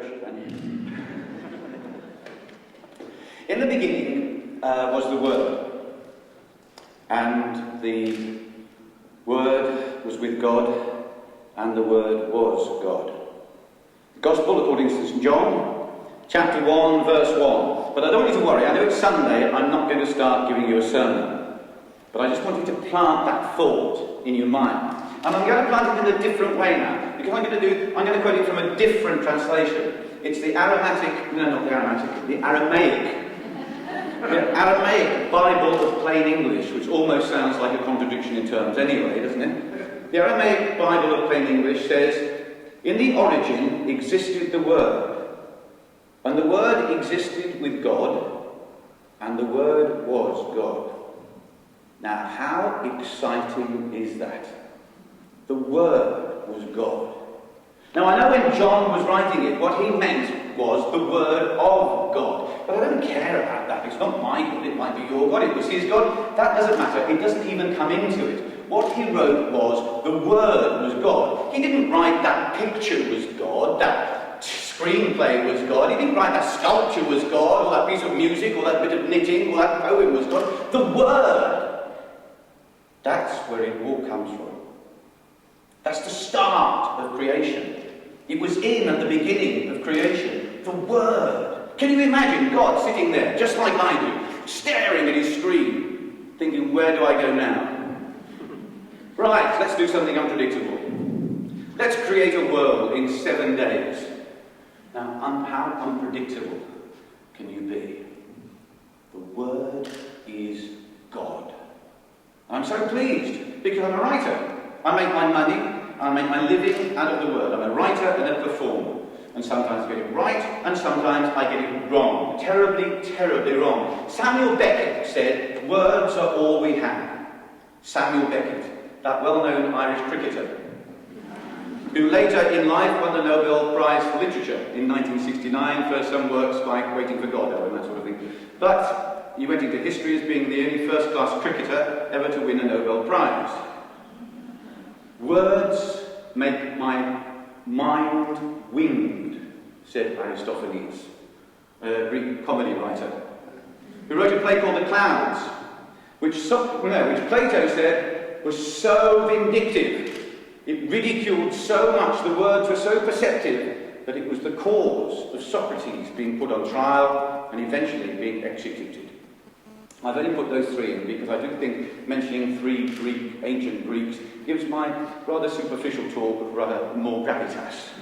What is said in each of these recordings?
pressure, don't you? In the beginning was the Word, and the Word was with God, and the Word was God. The Gospel according to St. John, chapter 1, verse 1. But I don't want you to worry, I know it's Sunday, I'm not going to start giving you a sermon. But I just want you to plant that thought in your mind. And I'm going to plant it in a different way now, because I'm going to quote it from a different translation. It's the Aramaic Bible of plain English, which almost sounds like a contradiction in terms anyway, doesn't it? The Aramaic Bible of plain English says, "In the origin existed the Word, and the Word existed with God, and the Word was God." Now, how exciting is that? The Word was God. Now, I know when John was writing it, what he meant was the Word of God. But I don't care about that. It's not my God. It might be your God. It was his God. That doesn't matter. It doesn't even come into it. What he wrote was the Word was God. He didn't write that picture was God, that screenplay was God. He didn't write that sculpture was God, or that piece of music, or that bit of knitting, or that poem was God. The Word. That's where it all comes from. That's the start of creation. It was at the beginning of creation. The Word. Can you imagine God sitting there, just like I do, staring at his screen, thinking, where do I go now? Right, let's do something unpredictable. Let's create a world in 7 days. Now, how unpredictable can you be? The Word is God. I'm so pleased, because I'm a writer. I make my money, I make my living out of the Word. I'm a writer and a performer. And sometimes I get it right, and sometimes I get it wrong. Terribly, terribly wrong. Samuel Beckett said, "Words are all we have." Samuel Beckett, that well-known Irish cricketer, who later in life won the Nobel Prize for Literature in 1969 for some works like Waiting for Godot and that sort of thing. But he went into history as being the only first-class cricketer ever to win a Nobel Prize. "Words make my mind winged," said Aristophanes, a Greek comedy writer, who wrote a play called The Clouds, which Plato said was so vindictive. It ridiculed so much, the words were so perceptive, that it was the cause of Socrates being put on trial and eventually being executed. I've only put those three in because I do think mentioning three ancient Greeks gives my rather superficial talk rather more gravitas.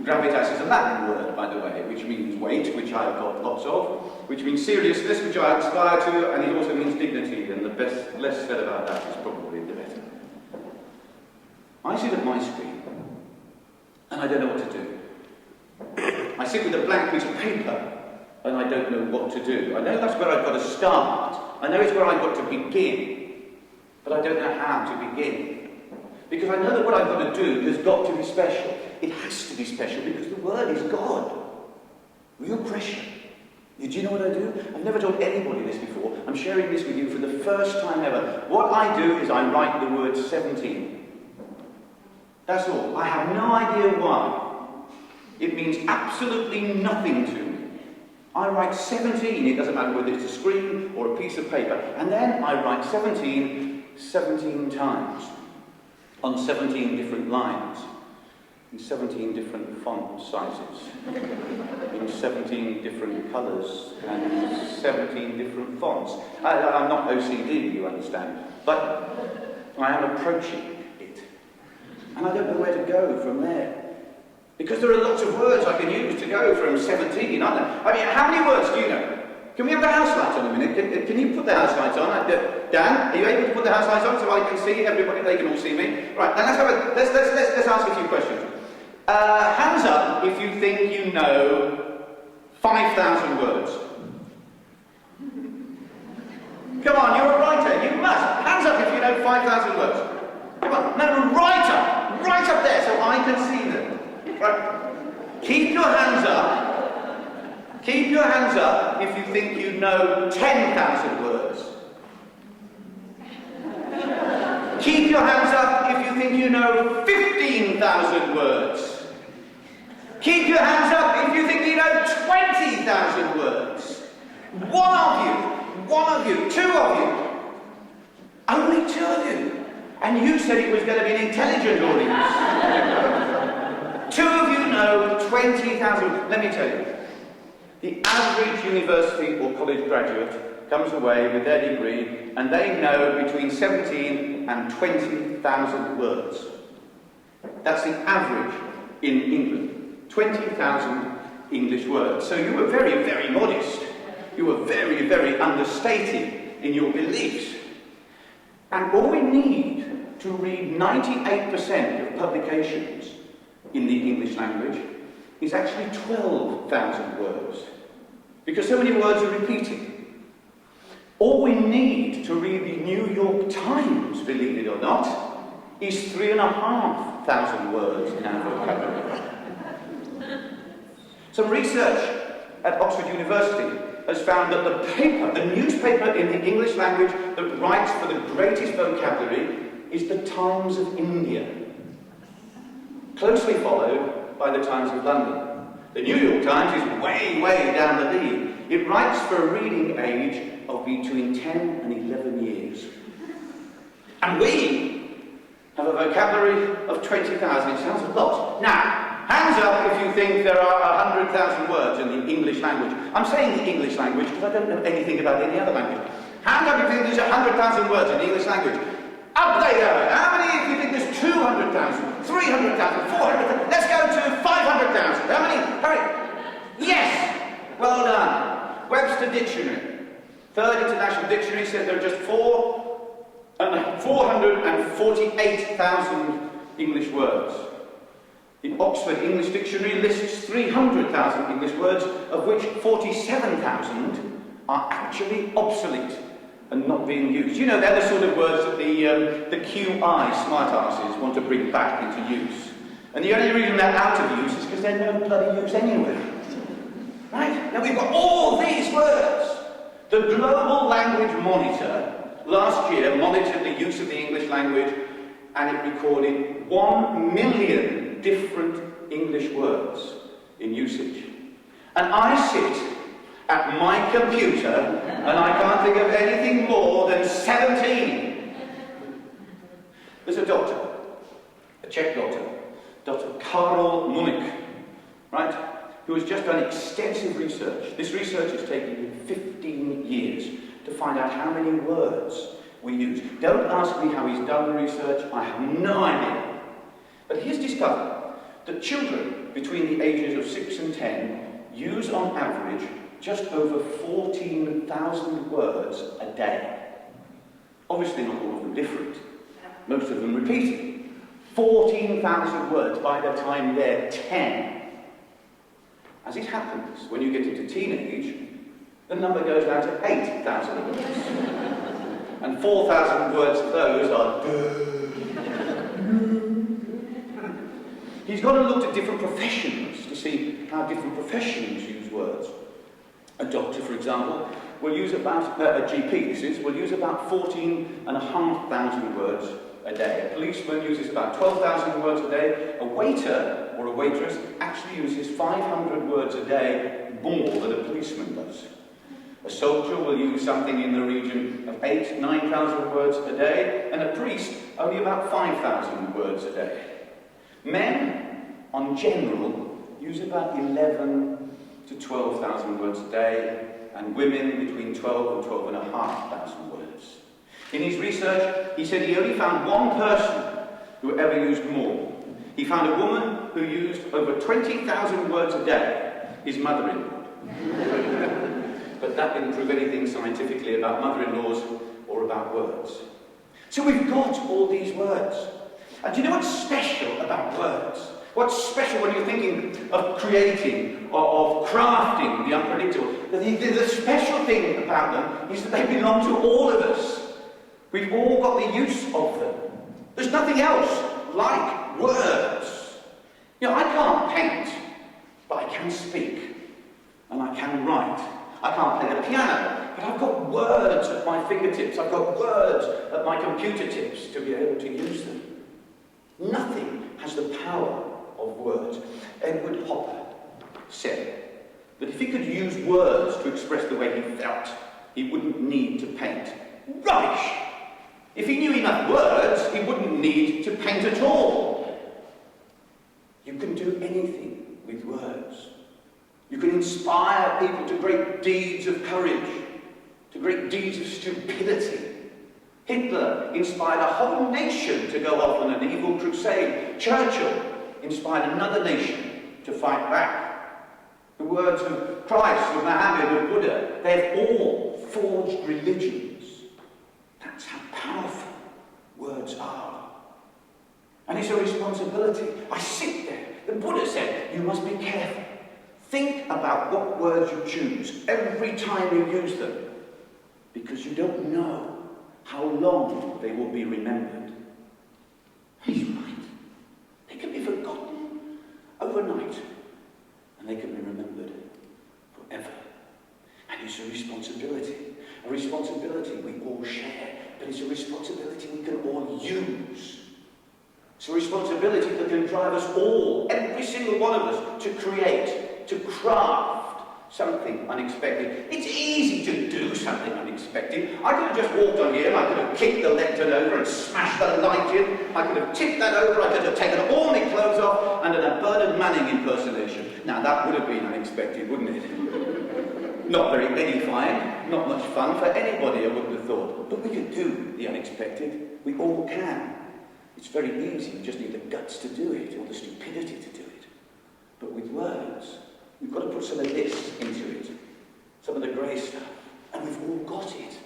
Gravitas is a Latin word, by the way, which means weight, which I've got lots of, which means seriousness, which I aspire to, and it also means dignity, and the less said about that is probably the better. I sit at my screen, and I don't know what to do. I sit with a blank piece of paper, and I don't know what to do. I know that's where I've got to start. I know it's where I've got to begin. But I don't know how to begin. Because I know that what I've got to do has got to be special. It has to be special because the Word is God. Real pressure. Do you know what I do? I've never told anybody this before. I'm sharing this with you for the first time ever. What I do is I write the word 17. That's all. I have no idea why. It means absolutely nothing to me. I write 17, it doesn't matter whether it's a screen or a piece of paper, and then I write 17 times, on 17 different lines, in 17 different font sizes, in 17 different colours, and 17 different fonts. I'm not OCD, you understand, but I am approaching it, and I don't know where to go from there. Because there are lots of words I can use to go from 17, aren't there? I mean, how many words do you know? Can we have the house lights on a minute? Can you put the house lights on? Dan, are you able to put the house lights on so I can see everybody? They can all see me. Right, now let's ask a few questions. Hands up if you think you know 5,000 words. Come on, you're a writer. You must. Hands up if you know 5,000 words. Come on, no, right up there so I can see them. Right. Keep your hands up. Keep your hands up if you think you know 10,000 words. Keep your hands up if you think you know 15,000 words. Keep your hands up if you think you know 20,000 words. One of you, 2 of you. Only 2 of you. And you said it was going to be an intelligent audience. 2 of you know 20,000. Let me tell you, the average university or college graduate comes away with their degree and they know between 17 and 20,000 words. That's the average in England. 20,000 English words. So you were very, very modest. You were very, very understated in your beliefs. And all we need to read 98% of publications in the English language is actually 12,000 words. Because so many words are repeating. All we need to read the New York Times, believe it or not, is 3,500 words in our vocabulary. Some research at Oxford University has found that the newspaper in the English language that writes for the greatest vocabulary is the Times of India, closely followed by the Times of London. The New York Times is way, way down the lead. It writes for a reading age of between 10 and 11 years. And we have a vocabulary of 20,000. It sounds a lot. Now, hands up if you think there are 100,000 words in the English language. I'm saying the English language because I don't know anything about any other language. Hands up if you think there's 100,000 words in the English language. Up they go. How many if you think there's 200,000, 300,000, 400,000? Let's go to 500,000. How many? Hurry. Yes! Well done. Webster Dictionary. Third International Dictionary said there are just 448,000 English words. The Oxford English Dictionary lists 300,000 English words, of which 47,000 are actually obsolete and not being used. You know, they're the sort of words that the QI smartasses want to bring back into use. And the only reason they're out of use is because they're no bloody use anyway. Right? Now we've got all these words. The Global Language Monitor last year monitored the use of the English language and it recorded 1 million different English words in usage. And I sit at my computer and I can't think of anything more than 17. There's a doctor, a Czech doctor, Dr. Karol Munich, right, who has just done extensive research. This research has taken him 15 years to find out how many words we use. Don't ask me how he's done the research, I have no idea. But he's discovered that children between the ages of 6 and 10 use on average just over 14,000 words a day. Obviously not all of them different, most of them repeating. 14,000 words by the time they're 10. As it happens, when you get into teenage, the number goes down to 8,000 words. And 4,000 words of those are He's got to look at different professions to see how different professions use words. A doctor, for example, will use about, a GP will use about 14,500 words a day. A policeman uses about 12,000 words a day. A waiter or a waitress actually uses 500 words a day more than a policeman does. A soldier will use something in the region of 8,000 to 9,000 words a day, and a priest only about 5,000 words a day. Men, on general, use about 11,000 to 12,000 words a day, and women between 12 and 12,500 words. In his research, he said he only found one person who ever used more. He found a woman who used over 20,000 words a day, his mother-in-law. But that didn't prove anything scientifically about mother-in-laws or about words. So we've got all these words. And do you know what's special about words? What's special when you're thinking of creating, or of crafting the unpredictable? The special thing about them is that they belong to all of us. We've all got the use of them. There's nothing else like words. You know, I can't paint, but I can speak, and I can write. I can't play the piano, but I've got words at my fingertips. I've got words at my computer tips to be able to use them. Nothing has the power of words. Edward Hopper said that if he could use words to express the way he felt, he wouldn't need to paint. Rubbish! If he knew enough words, he wouldn't need to paint at all. You can do anything with words. You can inspire people to great deeds of courage, to great deeds of stupidity. Hitler inspired a whole nation to go off on an evil crusade. Churchill inspired another nation to fight back. The words of Christ, of Muhammad, of Buddha, they've all forged religions. That's how powerful words are. And it's a responsibility. I sit there. The Buddha said, you must be careful. Think about what words you choose every time you use them, because you don't know how long they will be remembered. He's right. They can be forgotten overnight, and they can be remembered forever. And it's a responsibility we all share, but it's a responsibility we can all use. It's a responsibility that can drive us all, every single one of us, to create, to craft something unexpected. It's easy to do something unexpected. I could have just walked on here and I could have kicked the lectern over and smashed the light in. I could have tipped that over, I could have taken all my clothes off and done a Bernard Manning impersonation. Now that would have been unexpected, wouldn't it? Not very edifying, not much fun for anybody, I wouldn't have thought. But we can do the unexpected. We all can. It's very easy, we just need the guts to do it, or the stupidity to do it. But with words, we've got to put some of this into it, some of the grey stuff, and we've all got it.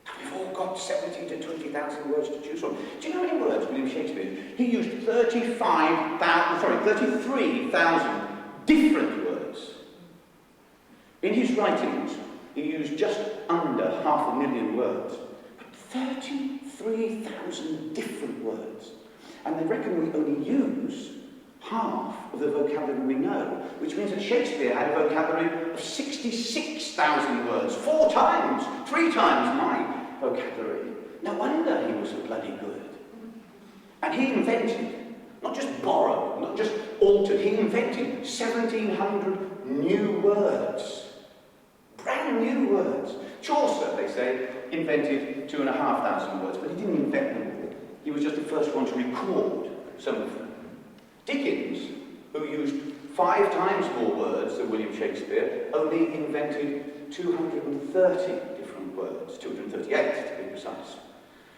And we've all got 17 to 20,000 words to choose from. Do you know how many words William Shakespeare? He used 33,000 different words. In his writings, he used just under 500,000 words, but 33,000 different words. And they reckon we only use half of the vocabulary we know, which means that Shakespeare had a vocabulary of 66,000 words, 3 times my vocabulary. No wonder he was so bloody good. And he invented, not just borrowed, not just altered, he invented 1,700 new words. Brand new words. Chaucer, they say, invented 2,500 words, but he didn't invent them all. He was just the first one to record some of them. Dickens, who used 5 times more words than William Shakespeare, only invented 230 different words, 238 to be precise.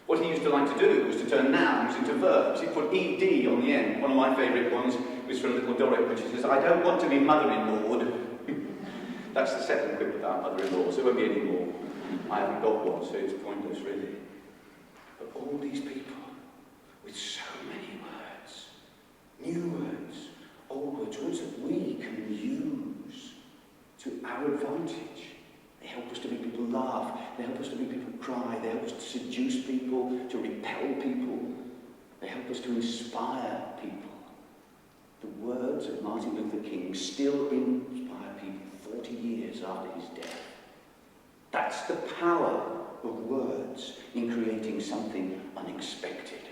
What he used to like to do was to turn nouns into verbs. He put ed on the end. One of my favourite ones was from Little Dorrit, which says, I don't want to be mother-in-lawed. That's the second quip about mother-in-law, so there won't be any more. I haven't got one, so it's pointless, really. But all these people, with so many words, new words, old words, words that we can use to our advantage. They help us to make people laugh, they help us to make people cry, they help us to seduce people, to repel people, they help us to inspire people. The words of Martin Luther King still inspire people 40 years after his death. That's the power of words in creating something unexpected.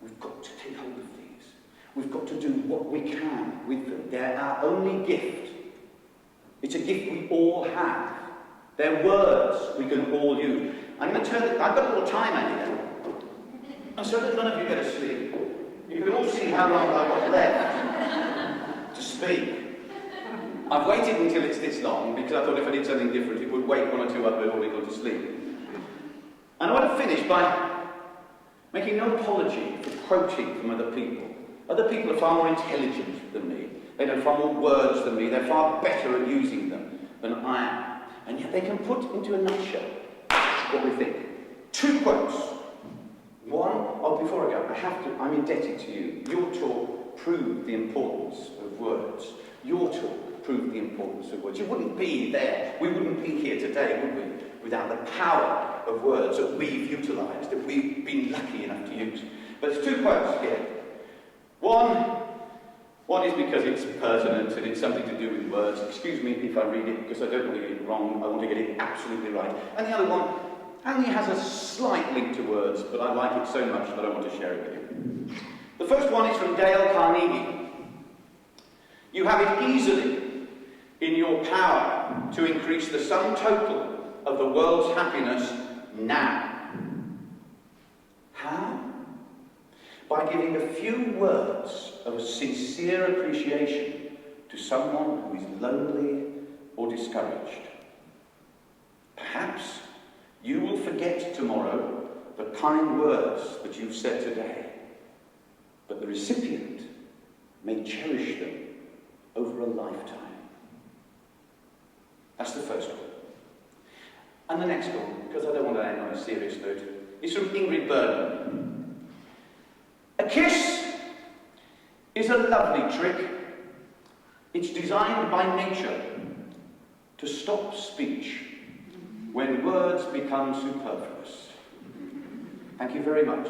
We've got to take hold of these. We've got to do what we can with them. They're our only gift. It's a gift we all have. They're words we can all use. I'm going to turn it, I've got a little timer here. And so that none of you go to sleep, you can all see how long I've got left to speak. I've waited until it's this long because I thought if I did something different, it would wake one or two up and all go to sleep. And I want to finish by making no apology for quoting from other people. Other people are far more intelligent than me. They know far more words than me. They're far better at using them than I am. And yet they can put into a nutshell what we think. 2 quotes. One, before I go, I'm indebted to you. Your talk proved the importance of words. Your talk proved the importance of words. You wouldn't be there. We wouldn't be here today, would we? Without the power of words that we've utilised, that we've been lucky enough to use. But there's 2 quotes here. One is because it's pertinent and it's something to do with words. Excuse me if I read it because I don't want to get it wrong. I want to get it absolutely right. And the other one only has a slight link to words, but I like it so much that I want to share it with you. The first one is from Dale Carnegie. You have it easily in your power to increase the sum total of the world's happiness now. How? By giving a few words of sincere appreciation to someone who is lonely or discouraged. Perhaps you will forget tomorrow the kind words that you've said today, but the recipient may cherish them over a lifetime. That's the first one. And the next one, because I don't want to end on a serious note, is from Ingrid Bergman. A kiss is a lovely trick. It's designed by nature to stop speech when words become superfluous. Thank you very much.